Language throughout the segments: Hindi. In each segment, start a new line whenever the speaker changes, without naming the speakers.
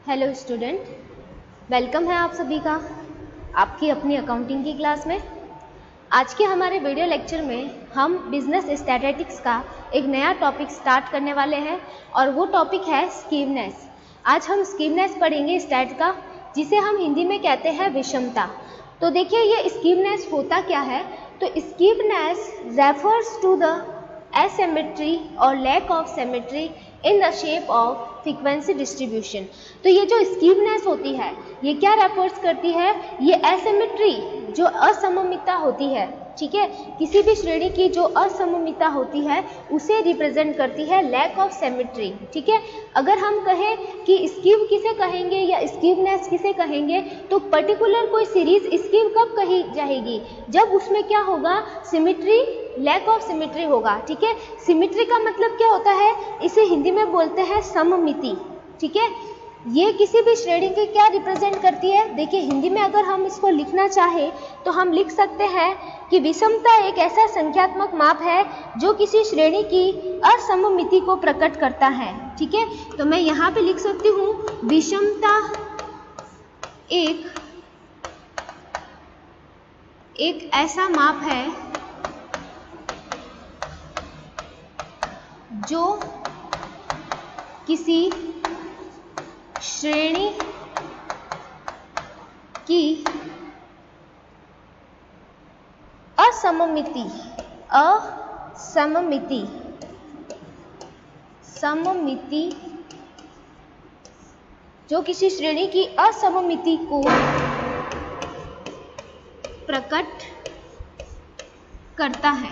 हेलो स्टूडेंट, वेलकम है आप सभी का आपकी अपनी अकाउंटिंग की क्लास में। आज के हमारे वीडियो लेक्चर में हम बिजनेस स्टैटिस्टिक्स का एक नया टॉपिक स्टार्ट करने वाले हैं और वो टॉपिक है स्कीवनेस। आज हम स्कीवनेस पढ़ेंगे स्टैट का, जिसे हम हिंदी में कहते हैं विषमता। तो देखिए ये स्कीवनेस होता क्या है। तो skewness refers to the asymmetry और lack of symmetry in the shape of frequency distribution. तो ये जो स्कीवनेस होती है ये क्या रेफर्स करती है, ये एसिमेट्री जो असममितता होती है, ठीक है, किसी भी श्रेणी की जो असममितता होती है उसे रिप्रेजेंट करती है लैक ऑफ सिमेट्री। ठीक है, अगर हम कहें कि स्कीव किसे कहेंगे या स्कीवनेस किसे कहेंगे, तो पर्टिकुलर कोई सीरीज स्कीव कब कही जाएगी, जब उसमें क्या होगा, सिमेट्री, लैक ऑफ सिमेट्री होगा। ठीक है, सिमेट्री का मतलब क्या होता है, इसे हिंदी में बोलते हैं सममिति। ठीक है, ये किसी भी श्रेणी की क्या रिप्रेजेंट करती है। देखिए हिंदी में अगर हम इसको लिखना चाहे तो हम लिख सकते हैं कि विषमता एक ऐसा संख्यात्मक माप है जो किसी श्रेणी की असममिति को प्रकट करता है। ठीक है, तो मैं यहाँ पे लिख सकती हूँ विषमता एक ऐसा माप है जो किसी श्रेणी की असममिति जो किसी श्रेणी की असममिति को प्रकट करता है।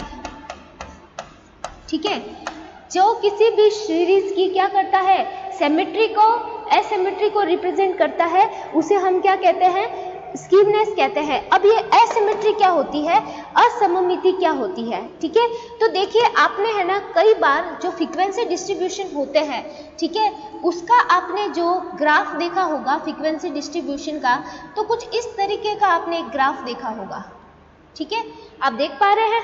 ठीक है, जो किसी भी सीरीज की क्या करता है, सिमेट्री को एसिमेट्री को रिप्रेजेंट करता है, उसे हम क्या कहते हैं, स्कीवनेस कहते हैं। अब ये एसिमेट्री क्या होती है, असममिति क्या होती है। ठीक है, तो देखिए आपने है ना कई बार जो फ्रीक्वेंसी डिस्ट्रीब्यूशन होते हैं, ठीक है, उसका आपने जो ग्राफ देखा होगा फ्रीक्वेंसी डिस्ट्रीब्यूशन का, तो कुछ इस तरीके का आपने एक ग्राफ देखा होगा। ठीक है, आप देख पा रहे हैं,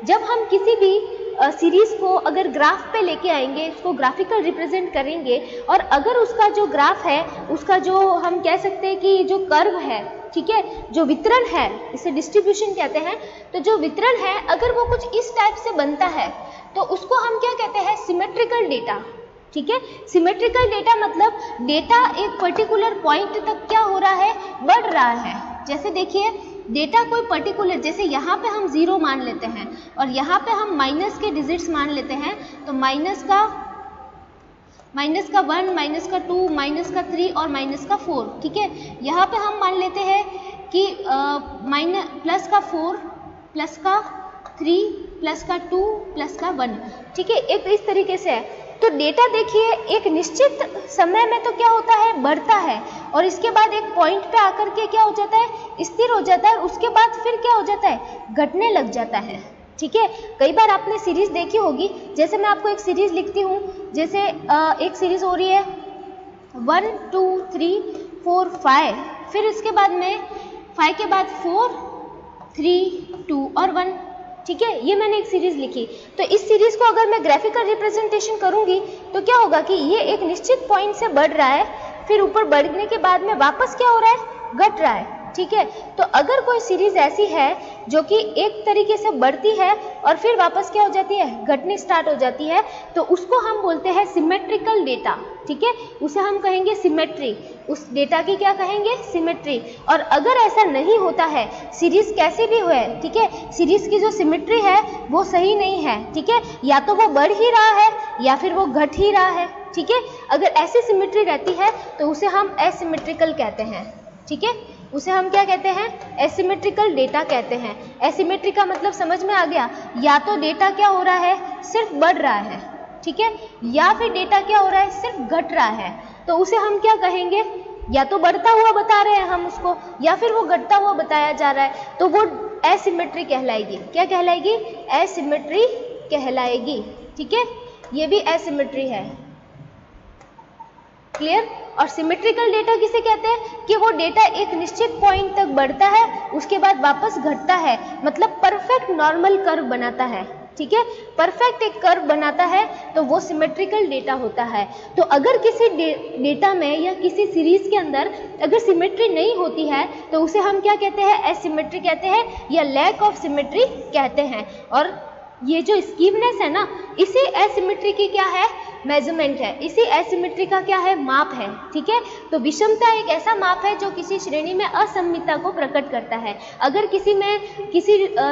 जब हम किसी भी सीरीज को अगर ग्राफ पे लेके आएंगे, इसको ग्राफिकल रिप्रेजेंट करेंगे, और अगर उसका जो ग्राफ है, उसका जो हम कह सकते हैं कि जो कर्व है, ठीक है, जो वितरण है, इसे डिस्ट्रीब्यूशन कहते हैं, तो जो वितरण है अगर वो कुछ इस टाइप से बनता है तो उसको हम क्या कहते हैं, सिमेट्रिकल डेटा। ठीक है, सिमेट्रिकल डेटा मतलब डेटा एक पर्टिकुलर पॉइंट तक क्या हो रहा है, बढ़ रहा है। जैसे देखिए डेटा कोई पर्टिकुलर, जैसे यहाँ पे हम 0 मान लेते हैं और यहाँ पे हम माइनस के डिजिट्स मान लेते हैं, तो माइनस का 1, माइनस का 2, माइनस का 3 और माइनस का 4। ठीक है, यहाँ पे हम मान लेते हैं कि प्लस का 4, प्लस का 3, प्लस का 2, प्लस का 1। ठीक है, एक इस तरीके से है। तो डेटा देखिए एक निश्चित समय में तो क्या होता है, बढ़ता है, और इसके बाद एक पॉइंट पे आकर के क्या हो जाता है, स्थिर हो जाता है, और उसके बाद फिर क्या हो जाता है, घटने लग जाता है। ठीक है, कई बार आपने सीरीज देखी होगी, जैसे मैं आपको एक सीरीज लिखती हूँ, जैसे एक सीरीज हो रही है 1 2 3 4 5, फिर इसके बाद में 5 के बाद 4 3 2 और 1। ठीक है, ये मैंने एक सीरीज लिखी, तो इस सीरीज को अगर मैं ग्राफिकल रिप्रेजेंटेशन करूंगी तो क्या होगा कि ये एक निश्चित पॉइंट से बढ़ रहा है, फिर ऊपर बढ़ने के बाद में वापस क्या हो रहा है, घट रहा है। ठीक है, तो अगर कोई सीरीज ऐसी है जो कि एक तरीके से बढ़ती है और फिर वापस क्या हो जाती है, घटनी स्टार्ट हो जाती है, तो उसको हम बोलते हैं सिमेट्रिकल डेटा। ठीक है, उसे हम कहेंगे सिमेट्री, उस डेटा की क्या कहेंगे, सिमेट्री। और अगर ऐसा नहीं होता है, सीरीज कैसी भी हो, ठीक है, सीरीज की जो सिमेट्री है वो सही नहीं है, ठीक है, या तो वो बढ़ ही रहा है या फिर वो घट ही रहा है। ठीक है, अगर ऐसी सिमेट्री रहती है तो उसे हम एसिमेट्रिकल कहते हैं। ठीक है, उसे हम क्या कहते हैं, एसिमेट्रिकल डेटा कहते हैं। एसिमेट्री का मतलब समझ में आ गया, या तो डेटा क्या हो रहा है, सिर्फ बढ़ रहा है, ठीक है, या फिर डेटा क्या हो रहा है, सिर्फ घट रहा है, तो उसे हम क्या कहेंगे, या तो बढ़ता हुआ बता रहे हैं हम उसको, या फिर वो घटता हुआ बताया जा रहा है, तो वो एसिमेट्री कहलाएगी। क्या कहलाएगी, एसिमेट्री कहलाएगी। ठीक है, ये भी एसिमेट्री है। क्लियर। और सिमेट्रिकल डेटा किसे कहते हैं कि वो डेटा एक निश्चित पॉइंट तक बढ़ता है, उसके बाद वापस घटता है, मतलब परफेक्ट नॉर्मल कर्व बनाता है। ठीक है। परफेक्ट एक कर्व बनाता है तो वो सिमेट्रिकल डेटा होता है। तो अगर किसी डेटा में या किसी सीरीज के अंदर अगर सिमेट्री नहीं होती है तो उसे हम क्या कहते हैं, एसिमेट्री कहते हैं या लैक ऑफ सिमेट्री कहते हैं। और ये जो स्कीवनेस है ना, इसी एसिमेट्री की क्या है, मेजरमेंट है, इसी एसिमेट्री का क्या है, माप है, ठीक है। तो विषमता एक ऐसा माप है जो किसी श्रेणी में असममितता को प्रकट करता है। अगर किसी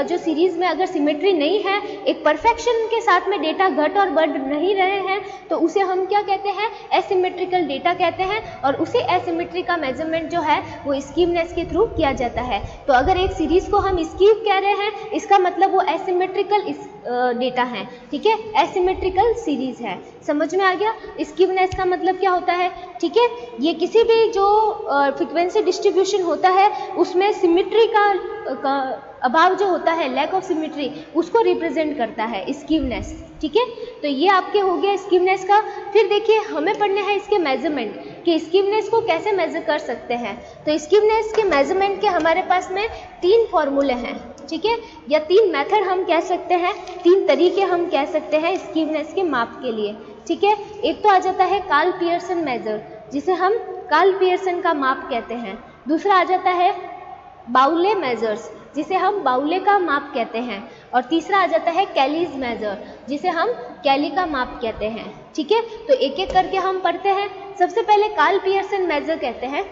जो सीरीज में अगर सिमेट्री नहीं है, एक परफेक्शन के साथ में डेटा घट और बढ़ नहीं रहे हैं, तो उसे हम क्या कहते हैं, एसिमेट्रिकल डेटा कहते हैं। और उसी एसिमेट्री का मेजरमेंट जो है वो स्कीवनेस के थ्रू किया जाता है। तो अगर एक सीरीज को हम स्कीव कह रहे हैं, इसका मतलब वो एसिमेट्रिकल डेटा है, ठीक है, एसिमेट्रिकल सीरीज है। समझ में आ गया स्कीवनेस का मतलब क्या होता है, ठीक है। ये किसी भी जो फ्रीक्वेंसी डिस्ट्रीब्यूशन होता है उसमें सिमेट्री का अभाव जो होता है, लैक ऑफ सिमेट्री, उसको रिप्रेजेंट करता है स्कीवनेस, ठीक है। तो ये आपके हो गया स्कीवनेस का। फिर देखिए हमें पढ़ने हैं इसके मेजरमेंट कि स्कीवनेस को कैसे मेजर कर सकते हैं। तो स्कीवनेस के मेजरमेंट के हमारे पास में 3 फॉर्मूले हैं, ठीक है, या 3 मेथड हम कह सकते हैं, 3 तरीके हम कह सकते हैं स्कीवनेस के माप के लिए, ठीक है। एक तो आ जाता है कार्ल पियर्सन मेजर, जिसे हम कार्ल पियर्सन का माप कहते हैं। दूसरा आ जाता है बाउले मेजर्स, जिसे हम बाउले का माप कहते हैं। और तीसरा आ जाता है कैलीज मेजर, जिसे हम कैली का माप कहते हैं, ठीक है। तो एक एक करके हम पढ़ते हैं। सबसे पहले कार्ल पियर्सन मेजर कहते हैं।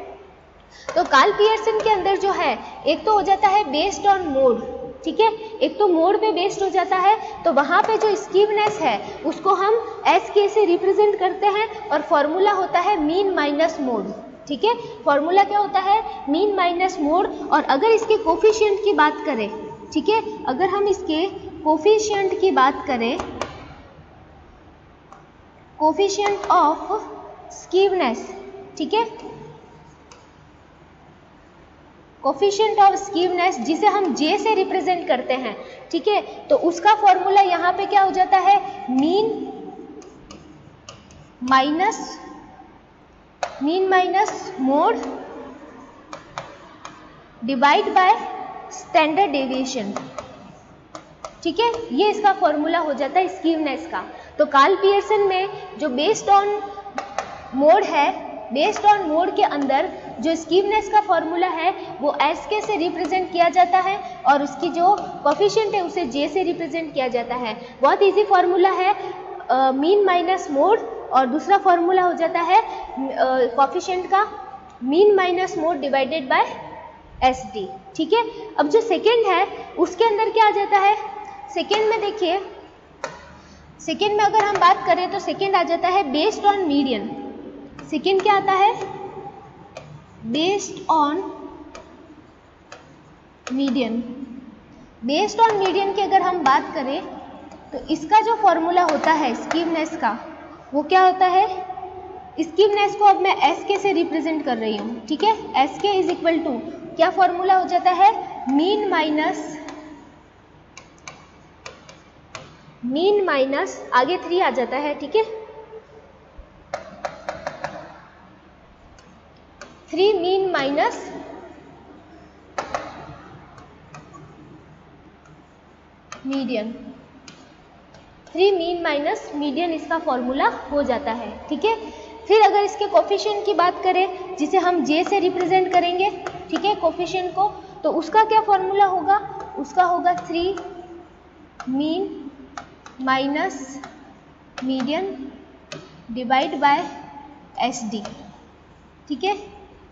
तो कार्ल पियर्सन के अंदर जो है, एक तो हो जाता है बेस्ड ऑन मोड, ठीक है, एक तो मोड पे बेस्ड हो जाता है। तो वहाँ पे जो स्कीवनेस है उसको हम एस के से रिप्रेजेंट करते हैं और फॉर्मूला होता है मीन माइनस मोड, ठीक है। फॉर्मूला क्या होता है, मीन माइनस मोड। और अगर इसके कोफिशिएंट की बात करें, ठीक है, अगर हम इसके कोफिशिएंट की बात करें, कोफिशिएंट ऑफ स्कीवनेस, ठीक है, कोफिशिएंट ऑफ स्कीवनेस जिसे हम जे से रिप्रेजेंट करते हैं, ठीक है। तो उसका फॉर्मूला यहाँ पे क्या हो जाता है, mean minus mode divide by standard deviation, ठीक है। ये इसका फॉर्मूला हो जाता है स्कीवनेस का। तो कार्ल पियर्सन में जो बेस्ड ऑन मोड है, बेस्ड ऑन मोड के अंदर जो स्कीवनेस का फॉर्मूला है वो एस के से रिप्रेजेंट किया जाता है और उसकी जो कोफिशिएंट है उसे जे से रिप्रेजेंट किया जाता है। बहुत इजी फॉर्मूला है, मीन माइनस मोड, और दूसरा फॉर्मूला हो जाता है कोफिशिएंट का mean minus mode divided by S D, ठीक है। अब जो सेकेंड है उसके अंदर क्या आ जाता है, सेकेंड में देखिए, सेकेंड में अगर हम बात करें तो सेकेंड आ जाता है बेस्ड ऑन मीडियन। सेकेंड क्या आता है, based on median. Based on median की अगर हम बात करें तो इसका जो फॉर्मूला होता है स्कीवनेस का, वो क्या होता है, स्कीवनेस को अब मैं एस के से रिप्रेजेंट कर रही हूँ, ठीक है। एस के इज इक्वल टू क्या फॉर्मूला हो जाता है, मीन माइनस आगे 3 आ जाता है, ठीक है, 3 mean minus median, 3 mean minus median इसका फॉर्मूला हो जाता है, ठीक है। फिर अगर इसके कोफिशिएंट की बात करें जिसे हम जे से रिप्रेजेंट करेंगे, ठीक है, कोफिशिएंट को, तो उसका क्या फॉर्मूला होगा, उसका होगा 3 mean minus median divide by S D, ठीक है,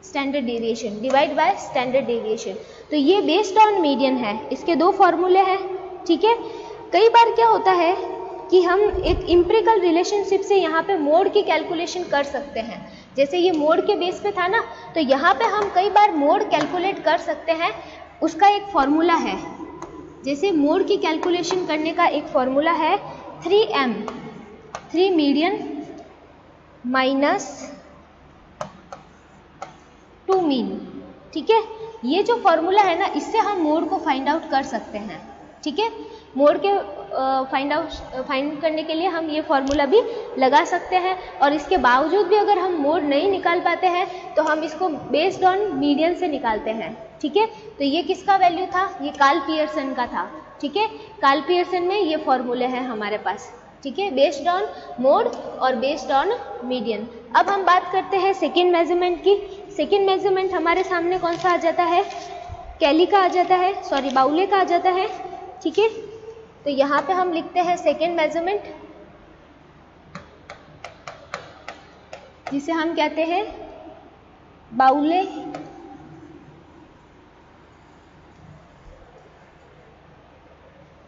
standard deviation divide by standard deviation. तो ये बेस्ड ऑन मीडियन है, इसके 2 फॉर्मूले हैं, ठीक है। कई बार क्या होता है कि हम एक एम्पिरिकल रिलेशनशिप से यहाँ पे मोड की कैलकुलेशन कर सकते हैं। जैसे ये मोड के बेस पे था ना, तो यहाँ पे हम कई बार मोड कैलकुलेट कर सकते हैं, उसका एक फॉर्मूला है। जैसे मोड की कैलकुलेशन करने का एक फॉर्मूला है 3m, 3 मीडियन माइनस 2 मीन, ठीक है। ये जो फॉर्मूला है ना, इससे हम मोड को फाइंड आउट कर सकते हैं, ठीक है। मोड के फाइंड करने के लिए हम ये फॉर्मूला भी लगा सकते हैं। और इसके बावजूद भी अगर हम मोड नहीं निकाल पाते हैं तो हम इसको बेस्ड ऑन मीडियन से निकालते हैं। ठीक है, तो ये किसका वैल्यू था? ये कार्ल पियर्सन का था। ठीक है, कार्ल पियर्सन में ये फॉर्मूले हैं हमारे पास। ठीक है, बेस्ड ऑन मोड और बेस्ड ऑन मीडियन। अब हम बात करते हैं सेकेंड मेजरमेंट की। सेकेंड मेजरमेंट हमारे सामने कौन सा आ जाता है? कैली का आ जाता है, सॉरी बाउले का आ जाता है। ठीक है, तो यहाँ पे हम लिखते हैं सेकेंड मेजरमेंट, जिसे हम कहते हैं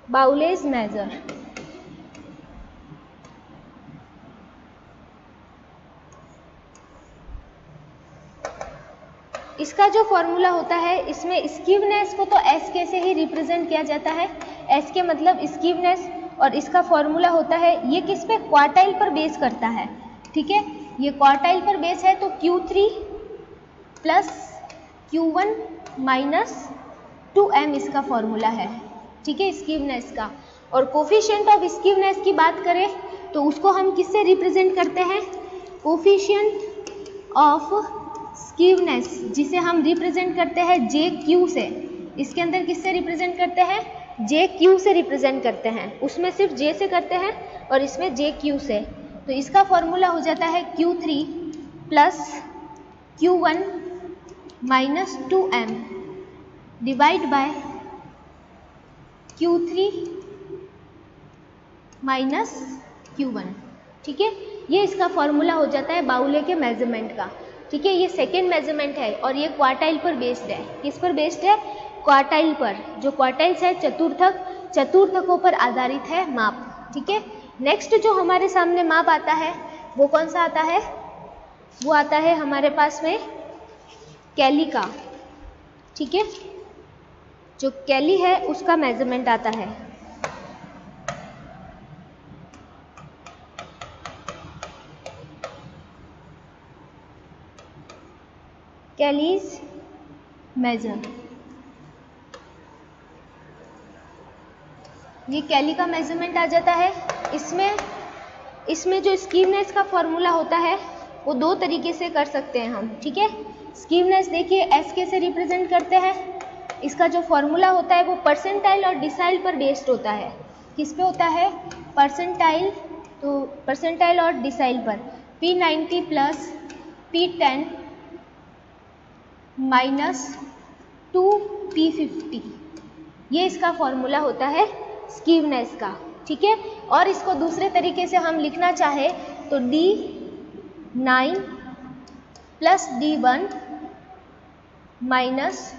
बाउलेज मेजर। इसका जो फॉर्मूला होता है, इसमें स्कीवनेस को तो एस के से ही रिप्रेजेंट किया जाता है। एस के मतलब स्कीवनेस, और इसका फॉर्मूला होता है, ये किस पे? क्वार्टाइल पर बेस करता है। ठीक है, ये क्वार्टाइल पर बेस है, तो Q3 plus Q1 minus 2m इसका फॉर्मूला है। ठीक है, स्कीवनेस का। और कोफिशिएंट ऑफ स्कीवनेस की बात करें तो उसको हम किससे रिप्रेजेंट करते हैं? कोफिशिएंट ऑफ स्कीवनेस, जिसे हम रिप्रेजेंट करते हैं JQ से। इसके अंदर किससे रिप्रेजेंट करते हैं? JQ से रिप्रेजेंट करते हैं। उसमें सिर्फ J से करते हैं और इसमें JQ से। तो इसका फॉर्मूला हो जाता है Q3 plus Q1 minus 2m divide by Q3 minus Q1। ठीक है, ये इसका फॉर्मूला हो जाता है बाउले के मेजरमेंट का। ठीक है, ये सेकेंड मेजरमेंट है और ये क्वार्टाइल पर बेस्ड है। किस पर बेस्ड है? क्वार्टाइल पर। जो क्वार्टाइल्स है चतुर्थकों पर आधारित है माप। ठीक है, नेक्स्ट जो हमारे सामने माप आता है वो कौन सा आता है? वो आता है हमारे पास में कैली का। ठीक है, जो कैली है उसका मेजरमेंट आता है। कैलीज मेजर, ये कैली का मेजरमेंट आ जाता है। इसमें जो स्कीवनेस का फॉर्मूला होता है वो दो तरीके से कर सकते हैं हम। ठीक है, स्कीवनेस देखिए एस के से रिप्रेजेंट करते हैं। इसका जो फॉर्मूला होता है वो परसेंटाइल और डिसाइल पर बेस्ड होता है। किस पे होता है? परसेंटाइल, तो परसेंटाइल और डिसाइल पर। P90 plus P10 minus 2P50, ये इसका फॉर्मूला होता है स्कीवनेस का। ठीक है, और इसको दूसरे तरीके से हम लिखना चाहे तो D9 plus D1 minus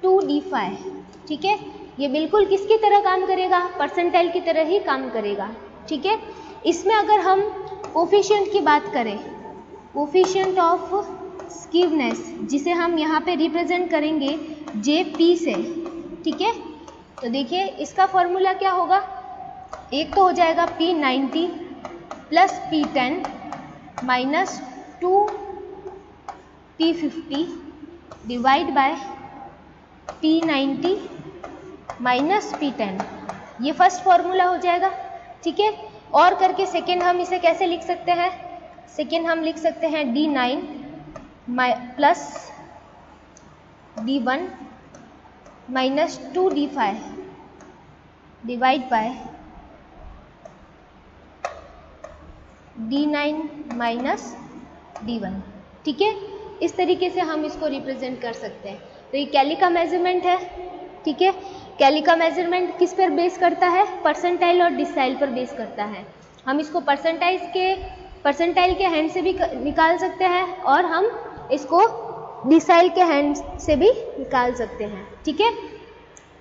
2D5। ठीक है, ये बिल्कुल किसकी तरह काम करेगा? परसेंटाइल की तरह ही काम करेगा। ठीक है, इसमें अगर हम कोफिशिएंट की बात करें, कोफिशिएंट ऑफ स्कीवनेस, जिसे हम यहाँ पे रिप्रेजेंट करेंगे JP से। ठीक है, तो देखिए इसका फॉर्मूला क्या होगा? एक तो हो जाएगा P90 plus P10 minus 2P50 divide by P90 minus P10, ये फर्स्ट फॉर्मूला हो जाएगा। ठीक है, और करके सेकेंड हम इसे कैसे लिख सकते हैं? सेकेंड हम लिख सकते हैं D9 plus D1 minus 2D5 divide by D9 minus D1। ठीक है, इस तरीके से हम इसको रिप्रेजेंट कर सकते हैं। तो ये कैली का मेजरमेंट है। ठीक है, कैली का मेजरमेंट किस पर बेस करता है? परसेंटाइल और डिसाइल पर बेस करता है। हम इसको परसेंटाइल के हैंड से भी निकाल सकते हैं और हम इसको डिसाइल के हैंड से भी निकाल सकते हैं। ठीक है,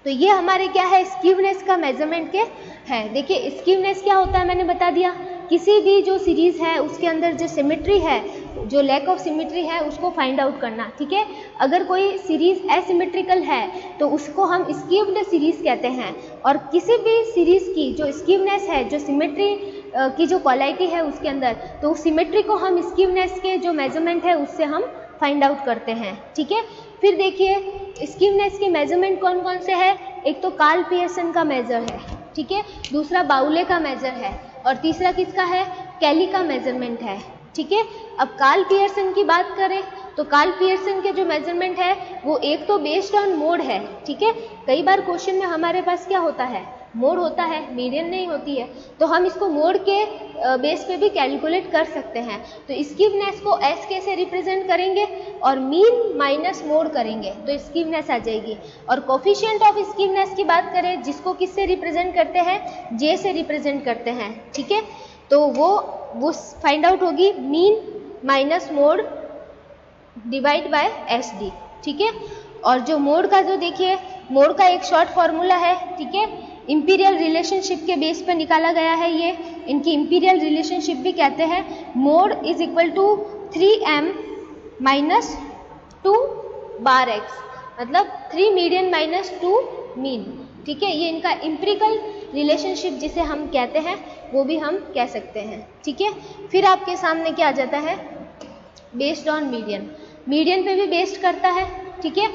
तो ये हमारे क्या है? स्कीवनेस का मेजरमेंट के है। देखिए स्कीवनेस क्या होता है मैंने बता दिया। किसी भी जो सीरीज है उसके अंदर जो सिमेट्री है, जो लैक ऑफ सिमेट्री है, उसको फाइंड आउट करना। ठीक है, अगर कोई सीरीज एसिमेट्रिकल है तो उसको हम स्कीव्ड सीरीज कहते हैं। और किसी भी सीरीज की जो स्कीवनेस है, जो सिमेट्री की जो क्वालिटी है उसके अंदर, तो उस सिमेट्री को हम स्कीवनेस के जो मेजरमेंट है उससे हम फाइंड आउट करते हैं। ठीक है, फिर देखिए स्कीवनेस के मेजरमेंट कौन कौन से हैं? एक तो कार्ल पियर्सन का मेजर है। ठीक है, दूसरा बाउले का मेजर है और तीसरा किसका है, कैली का मेजरमेंट है, ठीक है। अब कार्ल पियर्सन की बात करें तो कार्ल पियर्सन के जो मेजरमेंट है वो एक तो बेस्ड ऑन मोड है, ठीक है। कई बार क्वेश्चन में हमारे पास क्या होता है, मोड होता है, मीडियन नहीं होती है, तो हम इसको मोड के बेस पे भी कैलकुलेट कर सकते हैं। तो स्कीवनेस को एस के से रिप्रेजेंट करेंगे और मीन माइनस मोड करेंगे तो स्कीवनेस आ जाएगी। और कोफिशिएंट ऑफ स्कीवनेस की बात करें जिसको किससे रिप्रेजेंट करते हैं, जे से रिप्रेजेंट करते हैं, ठीक है। तो वो फाइंड आउट होगी mean minus mode divide by S D, ठीक है। और जो मोड का जो देखिए, मोड का एक शॉर्ट फॉर्मूला है, ठीक है, इंपीरियल रिलेशनशिप के बेस पर निकाला गया है। ये इनकी इंपीरियल रिलेशनशिप भी कहते हैं। Mode is equal to 3m minus 2 bar x, मतलब 3 मीडियन माइनस 2 मीन, ठीक है। ये इनका इंपीरिकल रिलेशनशिप जिसे हम कहते हैं वो भी हम कह सकते हैं, ठीक है। फिर आपके सामने क्या आ जाता है, बेस्ड ऑन मीडियन, मीडियन पे भी बेस्ड करता है, ठीक है,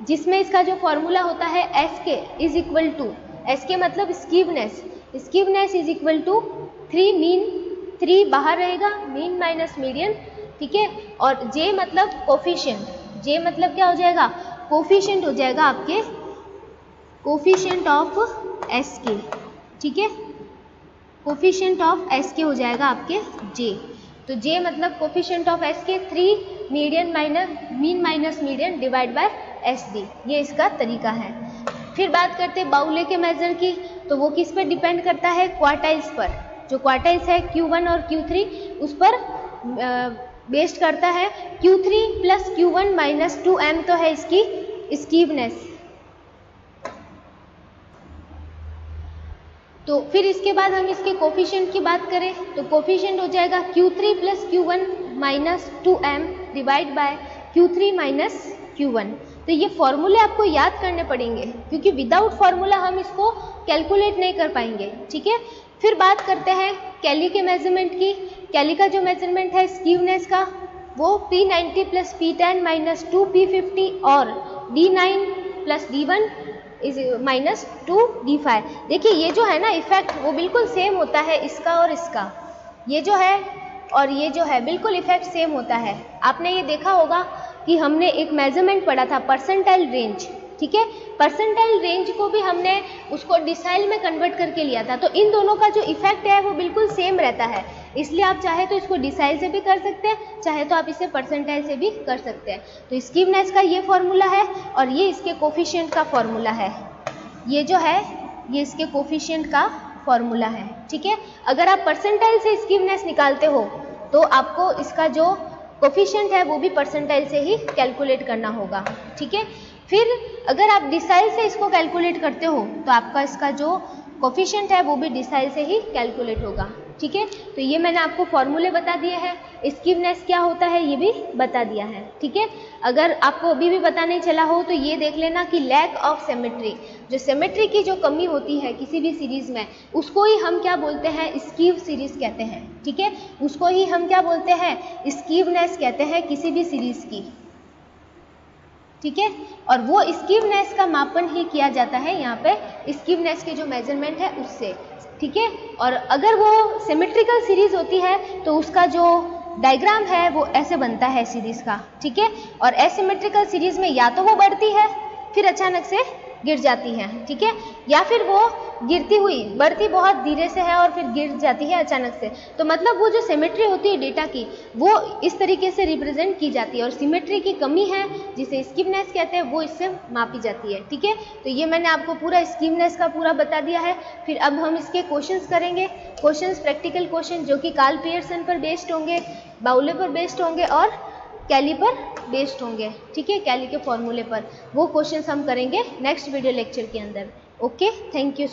जिसमें इसका जो फॉर्मूला होता है एस के इज इक्वल टू, एस के मतलब स्कीवनेस, स्कीवनेस इज इक्वल टू 3 मीन, 3 बाहर रहेगा, मीन माइनस मीडियन, ठीक है। और जे मतलब कोफिशिएंट, जे मतलब क्या हो जाएगा, कोफिशिएंट हो जाएगा आपके, कोफिशिएंट ऑफ एस के, ठीक है, कोफिशिएंट ऑफ एस के हो जाएगा आपके जे। तो जे मतलब कोफिशिएंट ऑफ एस के 3 median minus mean minus median divide by S D, ये इसका तरीका है। फिर बात करते हैं बाउले के मेजर की, तो वो किस पर डिपेंड करता है, क्वार्टाइल्स पर। जो क्वार्टाइल्स है Q1 और Q3 उस पर बेस्ड करता है। Q3 plus Q1 minus 2m तो है इसकी स्कीवनेस। तो फिर इसके बाद हम इसके कोफिशिएंट की बात करें तो कोफिशिएंट हो जाएगा Q3 plus Q1 minus 2m divide by Q3 minus Q1। तो ये फॉर्मूले आपको याद करने पड़ेंगे क्योंकि विदाउट फॉर्मूला हम इसको कैलकुलेट नहीं कर पाएंगे, ठीक है। फिर बात करते हैं कैली के मेजरमेंट की। कैली का जो मेजरमेंट है स्कीवनेस का वो P90 plus P10 minus 2P50 और D9 plus D1 is minus 2D5। देखिए ये जो है ना इफेक्ट वो बिल्कुल सेम होता है इसका और इसका, ये जो है और ये जो है बिल्कुल इफेक्ट सेम होता है। आपने ये देखा होगा कि हमने एक मेजरमेंट पढ़ा था परसेंटाइल रेंज, ठीक है। परसेंटाइल रेंज को भी हमने उसको डिसाइल में कन्वर्ट करके लिया था। तो इन दोनों का जो इफेक्ट है वो बिल्कुल सेम रहता है, इसलिए आप चाहे तो इसको डिसाइल से भी कर सकते हैं, चाहे तो आप इसे परसेंटाइल से भी कर सकते हैं। तो स्कीवनेस का ये फॉर्मूला है और ये इसके कोफिशिएंट का फॉर्मूला है। ये जो है ये इसके कोफिशिएंट का फॉर्मूला है, ठीक है। अगर आप परसेंटाइल से स्कीवनेस निकालते हो तो आपको इसका जो कोफिशिएंट है वो भी परसेंटाइल से ही कैलकुलेट करना होगा, ठीक है। फिर अगर आप डिसाइल से इसको कैलकुलेट करते हो तो आपका इसका जो कोफिशिएंट है वो भी डिसाइल से ही कैलकुलेट होगा, ठीक है। तो ये मैंने आपको फॉर्मूले बता दिए हैं, स्कीवनेस क्या होता है ये भी बता दिया है, ठीक है। अगर आपको अभी भी पता नहीं चला हो तो ये देख लेना कि लैक ऑफ सिमेट्री, जो सिमेट्री की जो कमी होती है किसी भी सीरीज में उसको ही हम क्या बोलते हैं, स्कीव सीरीज कहते हैं, ठीक है। उसको ही हम क्या बोलते हैं, स्कीवनेस कहते हैं किसी भी सीरीज की, ठीक है। और वो स्कीवनेस का मापन ही किया जाता है यहाँ पे स्कीवनेस के जो मेजरमेंट है उससे, ठीक है। और अगर वो सिमेट्रिकल सीरीज होती है तो उसका जो डायग्राम है वो ऐसे बनता है सीरीज का, ठीक है। और एसिमेट्रिकल सीरीज में या तो वो बढ़ती है फिर अचानक से गिर जाती है, ठीक है, या फिर वो गिरती हुई बढ़ती बहुत धीरे से है और फिर गिर जाती है अचानक से। तो मतलब वो जो सिमेट्री होती है डेटा की वो इस तरीके से रिप्रेजेंट की जाती है और सिमेट्री की कमी है जिसे स्कीवनेस कहते हैं वो इससे मापी जाती है, ठीक है। तो ये मैंने आपको पूरा स्कीवनेस का पूरा बता दिया है। फिर अब हम इसके क्वेश्चंस करेंगे, क्वेश्चंस प्रैक्टिकल क्वेश्चन जो कि कार्ल पियर्सन पर बेस्ड होंगे, बाउले पर बेस्ड होंगे और कैली पर बेस्ड होंगे, ठीक है, कैली के फॉर्मूले पर। वो क्वेश्चंस हम करेंगे नेक्स्ट वीडियो लेक्चर के अंदर। Okay, thank you.